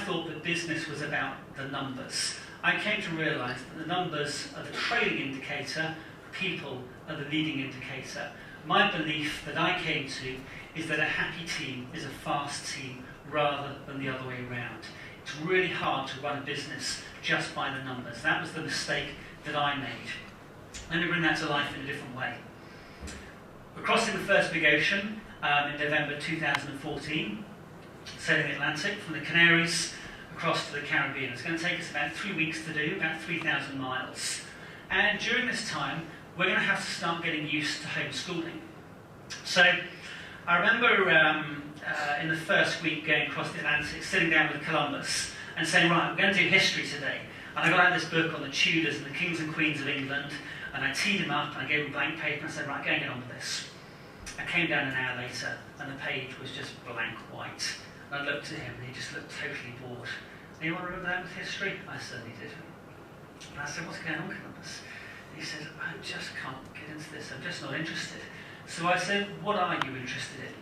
thought that business was about the numbers, I came to realise that the numbers are the trailing indicator, people are the leading indicator. My belief that I came to is that a happy team is a fast team rather than the other way around. It's really hard to run a business just by the numbers. That was the mistake that I made. Let me bring that to life in a different way. We're crossing the first big ocean in November 2014, sailing the Atlantic from the Canaries across to the Caribbean. It's going to take us about 3 weeks to do, about 3,000 miles. And during this time, we're going to have to start getting used to homeschooling. So I remember in the first week going across the Atlantic, sitting down with Columbus and saying, right, we're going to do history today. And I got out this book on the Tudors and the kings and queens of England, and I teed him up and I gave him a blank paper and I said, right, go and get on with this. I came down an hour later and the page was just blank white. And I looked at him and he just looked totally bored. Anyone remember that with history? I certainly did. And I said, what's going on, Columbus? He said, I just can't get into this, I'm just not interested. So I said, what are you interested in?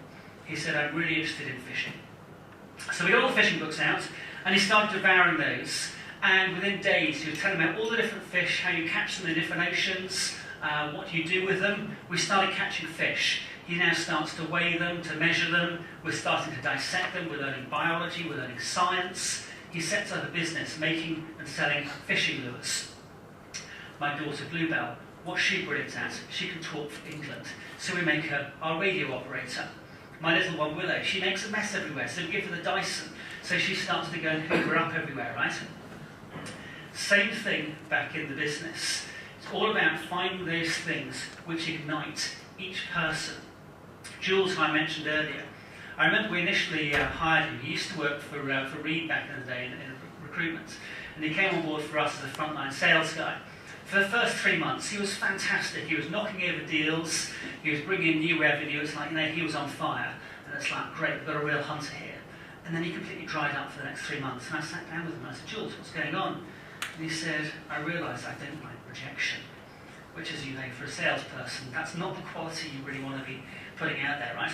He said, I'm really interested in fishing. So we got all the fishing books out, and he started devouring those. And within days, he was telling me about all the different fish, how you catch them in different oceans, what you do with them. We started catching fish. He now starts to weigh them, to measure them. We're starting to dissect them. We're learning biology, we're learning science. He sets up a business making and selling fishing lures. My daughter Bluebell, what's she brilliant at? She can talk for England. So we make her our radio operator. My little one Willow, she makes a mess everywhere, so we give her the Dyson. So she starts to go and hoover up everywhere, right? Same thing back in the business. It's all about finding those things which ignite each person. Jules, who I mentioned earlier, I remember we initially hired him. He used to work for Reed back in the day in recruitment. And he came on board for us as a frontline sales guy. For the first 3 months, he was fantastic. He was knocking over deals. He was bringing in new revenue. It's like, he was on fire. And it's like, great, we've got a real hunter here. And then he completely dried up for the next 3 months. And I sat down with him and I said, Jules, what's going on? And he said, I realised I don't like rejection, which, as you know, for a salesperson, that's not the quality you really want to be putting out there, right?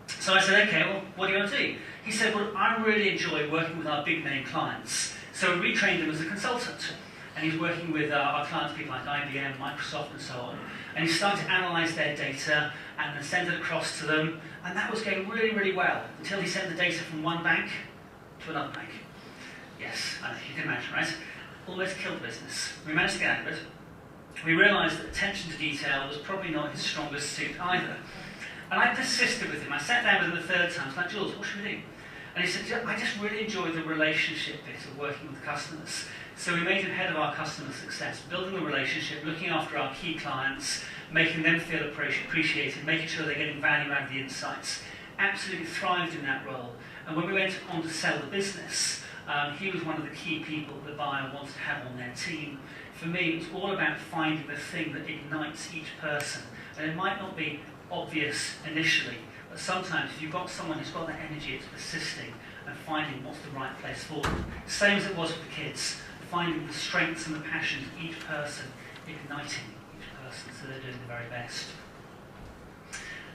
So I said, okay, well, what do you want to do? He said, well, I really enjoy working with our big-name clients. So we retrained him as a consultant. And he's working with our clients, people like IBM, Microsoft, and so on. And he started to analyse their data and then send it across to them. And that was going really, really well, until he sent the data from one bank to another bank. Yes, I know, you can imagine, right? Almost killed the business. We managed to get out of it. We realised that attention to detail was probably not his strongest suit either. And I persisted with him. I sat down with him the third time. I was like, Jules, what should we do? And he said, I just really enjoy the relationship bit of working with customers. So we made him head of our customer success, building the relationship, looking after our key clients, making them feel appreciated, making sure they're getting value out of the insights. Absolutely thrived in that role. And when we went on to sell the business, he was one of the key people the buyer wanted to have on their team. For me, it was all about finding the thing that ignites each person. And it might not be obvious initially, but sometimes if you've got someone who's got that energy, it's persisting and finding what's the right place for them. Same as it was with the kids, finding the strengths and the passions of each person, igniting each person so they're doing the very best.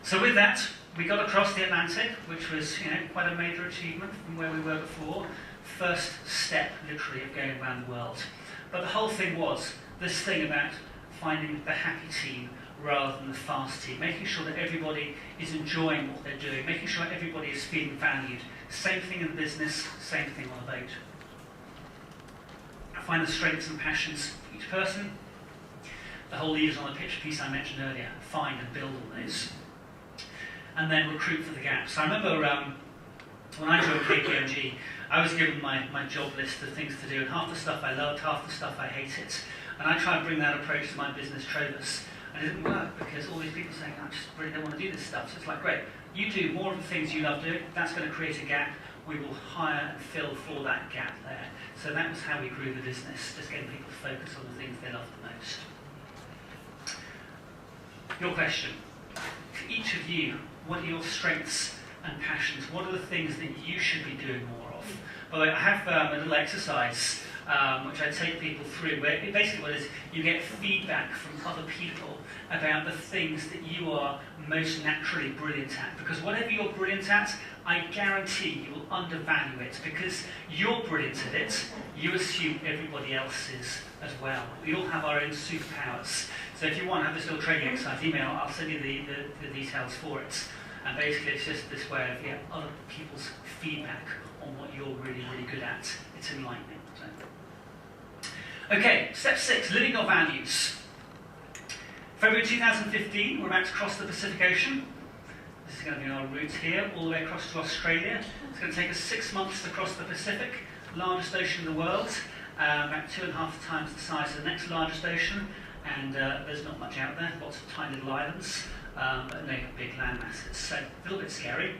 So with that, we got across the Atlantic, which was quite a major achievement from where we were before. First step, literally, of going around the world. But the whole thing was this thing about finding the happy team rather than the fast team, making sure that everybody is enjoying what they're doing, making sure everybody is feeling valued. Same thing in business, same thing on a boat. Find the strengths and passions of each person. The whole leaders on the pitch piece I mentioned earlier, find and build on those. And then recruit for the gaps. I remember when I joined KPMG, I was given my job list of things to do, and half the stuff I loved, half the stuff I hated. And I tried to bring that approach to my business, Trovus, and it didn't work because all these people saying, I just really don't want to do this stuff. So it's like, great, you do more of the things you love doing, that's going to create a gap. We will hire and fill for that gap there. So that was how we grew the business, just getting people to focus on the things they love the most. Your question, for each of you, what are your strengths and passions? What are the things that you should be doing more of? By the way, I have a little exercise which I take people through, where basically what it is, you get feedback from other people about the things that you are most naturally brilliant at. Because whatever you're brilliant at, I guarantee you will undervalue it, because you're brilliant at it, you assume everybody else is as well. We all have our own superpowers. So if you want to have this little training exercise, email, I'll send you the details for it. And basically it's just this way of other people's feedback on what you're really, really good at. It's enlightening. So. Okay, step 6, living your values. February 2015, we're about to cross the Pacific Ocean. This is going to be our route here, all the way across to Australia. It's going to take us 6 months to cross the Pacific, largest ocean in the world, about 2.5 times the size of the next largest ocean, and there's not much out there, lots of tiny little islands, but no big land masses, so a little bit scary.